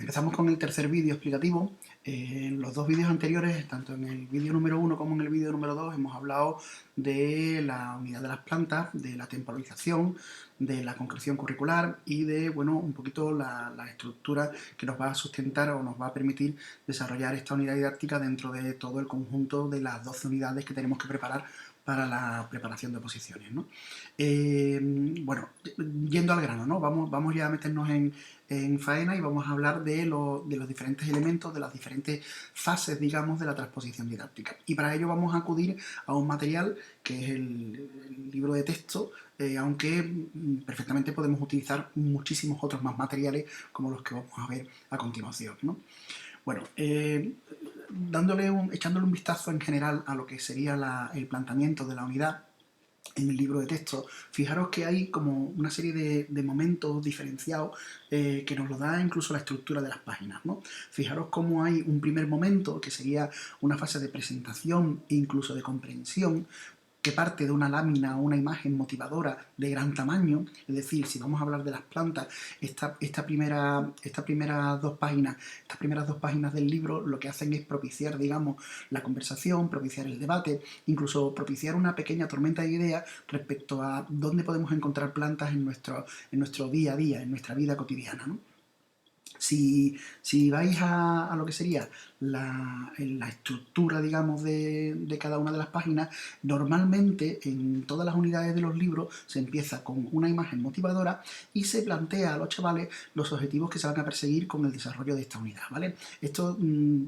Empezamos con el tercer vídeo explicativo. En los dos vídeos anteriores, tanto en el vídeo número 1 como en el vídeo número 2, hemos hablado de la unidad de las plantas, de la temporalización, de la concreción curricular y de, bueno, un poquito la estructura que nos va a sustentar o nos va a permitir desarrollar esta unidad didáctica dentro de todo el conjunto de las 12 unidades que tenemos que preparar para la preparación de oposiciones, ¿no? Bueno, yendo al grano, ¿no? Vamos ya a meternos en faena y vamos a hablar de los diferentes elementos, de las diferentes fases, digamos, de la transposición didáctica. Y para ello vamos a acudir a un material que es el libro de texto, aunque perfectamente podemos utilizar muchísimos otros más materiales como los que vamos a ver a continuación, ¿no? Bueno, echándole un vistazo en general a lo que sería el planteamiento de la unidad en el libro de texto, fijaros que hay como una serie de momentos diferenciados que nos lo da incluso la estructura de las páginas, ¿no? Fijaros cómo hay un primer momento que sería una fase de presentación e incluso de comprensión, que parte de una lámina o una imagen motivadora de gran tamaño. Es decir, si vamos a hablar de las plantas, estas primeras dos páginas del libro lo que hacen es propiciar, digamos, la conversación, propiciar el debate, incluso propiciar una pequeña tormenta de ideas respecto a dónde podemos encontrar plantas en nuestro día a día, en nuestra vida cotidiana, ¿no? Si vais a lo que sería la estructura, digamos, de cada una de las páginas, normalmente en todas las unidades de los libros se empieza con una imagen motivadora y se plantea a los chavales los objetivos que se van a perseguir con el desarrollo de esta unidad, ¿vale? Esto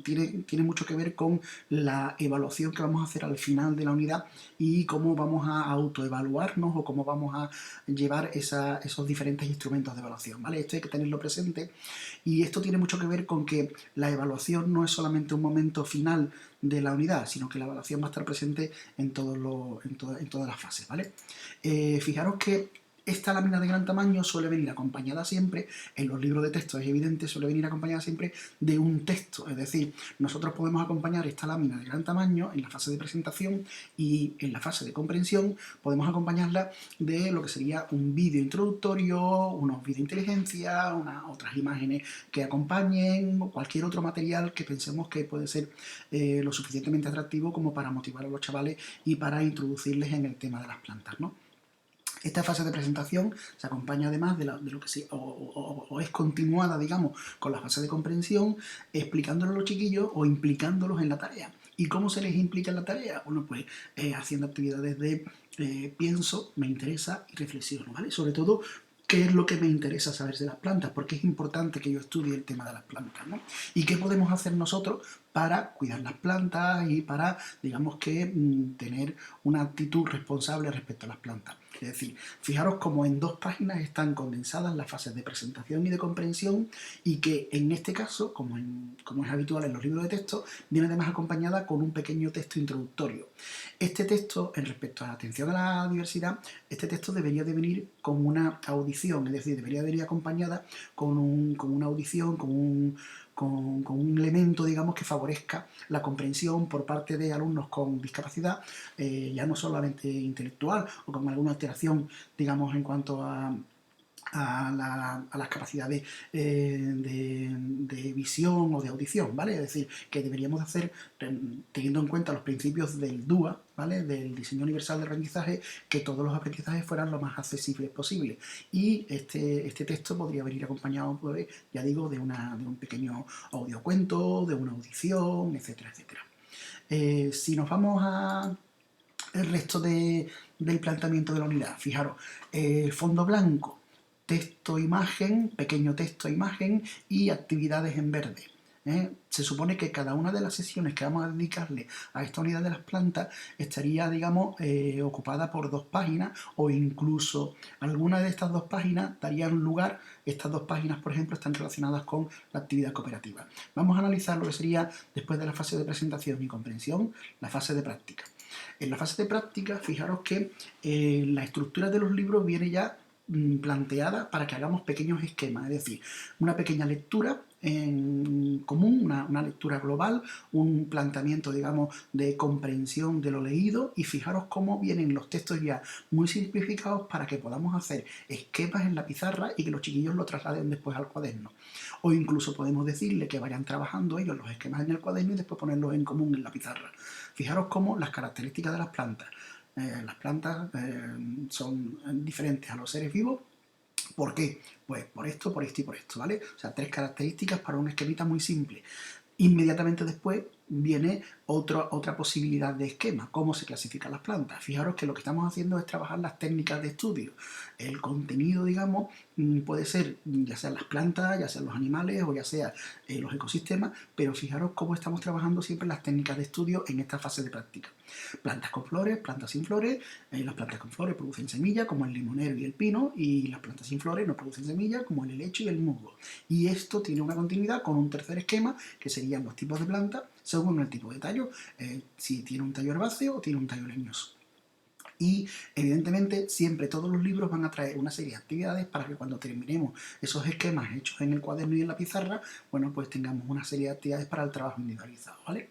tiene mucho que ver con la evaluación que vamos a hacer al final de la unidad y cómo vamos a autoevaluarnos o cómo vamos a llevar esos diferentes instrumentos de evaluación, ¿vale? Esto hay que tenerlo presente. Y esto tiene mucho que ver con que la evaluación no es solamente un momento final de la unidad, sino que la evaluación va a estar presente en todas las fases, ¿vale? Fijaros que esta lámina de gran tamaño suele venir acompañada siempre, en los libros de texto es evidente, suele venir acompañada siempre de un texto. Es decir, nosotros podemos acompañar esta lámina de gran tamaño en la fase de presentación y en la fase de comprensión podemos acompañarla de lo que sería un vídeo introductorio, unos vídeos de inteligencia, otras imágenes que acompañen, cualquier otro material que pensemos que puede ser lo suficientemente atractivo como para motivar a los chavales y para introducirles en el tema de las plantas, ¿no? Esta fase de presentación se acompaña además de lo que sí, o es continuada, digamos, con la fase de comprensión, explicándolo a los chiquillos o implicándolos en la tarea. ¿Y cómo se les implica en la tarea? Bueno, pues haciendo actividades de pienso, me interesa y reflexiono, ¿vale? Sobre todo, qué es lo que me interesa saber de las plantas, porque es importante que yo estudie el tema de las plantas, ¿no? Y qué podemos hacer nosotros para cuidar las plantas y para, digamos que, tener una actitud responsable respecto a las plantas. Es decir, fijaros cómo en dos páginas están condensadas las fases de presentación y de comprensión y que en este caso, como es habitual en los libros de texto, viene además acompañada con un pequeño texto introductorio. Este texto, en respecto a la atención a la diversidad, este texto debería de venir con una audición, es decir, debería de venir acompañada con una audición, con un elemento, digamos, que favorezca la comprensión por parte de alumnos con discapacidad, ya no solamente intelectual o con alguna alteración, digamos, en cuanto a las capacidades de visión o de audición, ¿vale? Es decir, que deberíamos hacer, teniendo en cuenta los principios del DUA, ¿vale? Del diseño universal de aprendizaje, que todos los aprendizajes fueran lo más accesibles posible. Y este texto podría venir acompañado, pues, ya digo, de un pequeño audiocuento, de una audición, etcétera, etcétera. Si nos vamos al resto del planteamiento de la unidad, fijaros, el fondo blanco, texto, imagen, pequeño texto, imagen y actividades en verde. Se supone que cada una de las sesiones que vamos a dedicarle a esta unidad de las plantas estaría, digamos, ocupada por dos páginas o incluso alguna de estas dos páginas darían lugar, estas dos páginas, por ejemplo, están relacionadas con la actividad cooperativa. Vamos a analizar lo que sería, después de la fase de presentación y comprensión, la fase de práctica. En la fase de práctica, fijaros que la estructura de los libros viene ya planteada para que hagamos pequeños esquemas, es decir, una pequeña lectura en común, una lectura global, un planteamiento, digamos, de comprensión de lo leído, y fijaros cómo vienen los textos ya muy simplificados para que podamos hacer esquemas en la pizarra y que los chiquillos lo trasladen después al cuaderno. O incluso podemos decirle que vayan trabajando ellos los esquemas en el cuaderno y después ponerlos en común en la pizarra. Fijaros cómo las características de las plantas. Las plantas son diferentes a los seres vivos. ¿Por qué? Pues por esto, por esto y por esto, ¿vale? O sea, 3 características para un esquemita muy simple. Inmediatamente después viene otra posibilidad de esquema, cómo se clasifican las plantas. Fijaros que lo que estamos haciendo es trabajar las técnicas de estudio. El contenido, digamos, puede ser ya sean las plantas, ya sean los animales o ya sea los ecosistemas, pero fijaros cómo estamos trabajando siempre las técnicas de estudio en esta fase de práctica. Plantas con flores, plantas sin flores. Las plantas con flores producen semillas, como el limonero y el pino, y las plantas sin flores no producen semillas, como el helecho y el musgo. Y esto tiene una continuidad con un tercer esquema, que serían los tipos de plantas según el tipo de tallo, si tiene un tallo herbáceo o tiene un tallo leñoso. Y evidentemente siempre todos los libros van a traer una serie de actividades para que cuando terminemos esos esquemas hechos en el cuaderno y en la pizarra, bueno, pues tengamos una serie de actividades para el trabajo individualizado, ¿vale?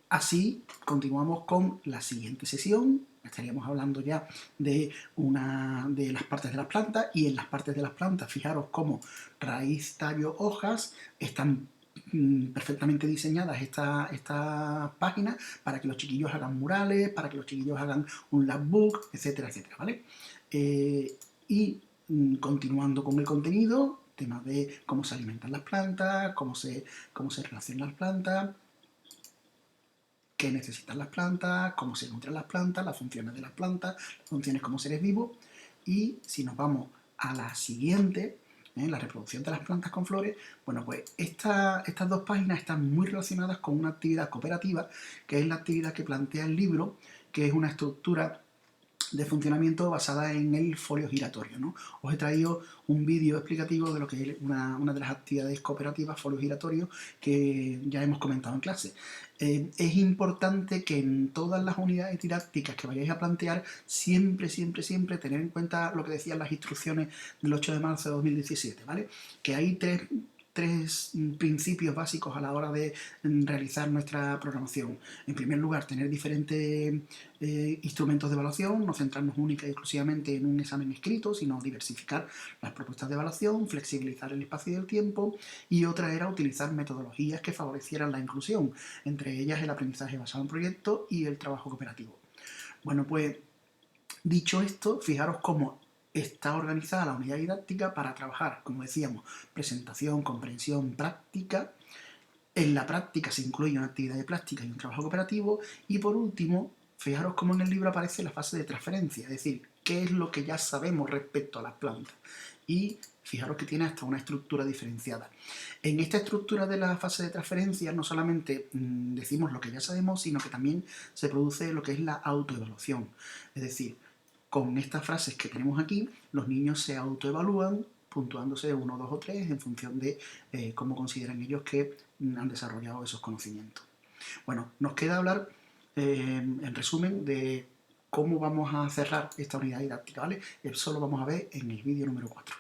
Así continuamos con la siguiente sesión. Estaríamos hablando ya de las partes de las plantas, y en las partes de las plantas fijaros cómo raíz, tallo, hojas están perfectamente diseñadas estas páginas para que los chiquillos hagan murales, para que los chiquillos hagan un labbook, etcétera, etcétera, ¿vale? Y continuando con el contenido, temas de cómo se alimentan las plantas, cómo se relacionan las plantas, qué necesitan las plantas, cómo se nutren las plantas, las funciones de las plantas, las funciones como seres vivos. Y si nos vamos a la siguiente, la reproducción de las plantas con flores, bueno, pues estas 2 páginas están muy relacionadas con una actividad cooperativa, que es la actividad que plantea el libro, que es una estructura de funcionamiento basada en el folio giratorio, ¿no? Os he traído un vídeo explicativo de lo que es una de las actividades cooperativas, folio giratorio, que ya hemos comentado en clase. Es importante que en todas las unidades didácticas que vayáis a plantear, siempre tener en cuenta lo que decían las instrucciones del 8 de marzo de 2017, ¿vale? Que hay tres principios básicos a la hora de realizar nuestra programación. En primer lugar, tener diferentes instrumentos de evaluación, no centrarnos única y exclusivamente en un examen escrito, sino diversificar las propuestas de evaluación, flexibilizar el espacio y el tiempo, y otra era utilizar metodologías que favorecieran la inclusión, entre ellas el aprendizaje basado en proyectos y el trabajo cooperativo. Bueno, pues dicho esto, fijaros cómo está organizada la unidad didáctica para trabajar, como decíamos, presentación, comprensión, práctica. En la práctica se incluye una actividad de práctica y un trabajo cooperativo. Y por último, fijaros cómo en el libro aparece la fase de transferencia, es decir, qué es lo que ya sabemos respecto a las plantas. Y fijaros que tiene hasta una estructura diferenciada. En esta estructura de la fase de transferencia no solamente decimos lo que ya sabemos, sino que también se produce lo que es la autoevaluación. Es decir, con estas frases que tenemos aquí, los niños se autoevalúan puntuándose 1, 2 o 3 en función de cómo consideran ellos que han desarrollado esos conocimientos. Bueno, nos queda hablar en resumen de cómo vamos a cerrar esta unidad didáctica, ¿vale? Eso lo vamos a ver en el vídeo número 4.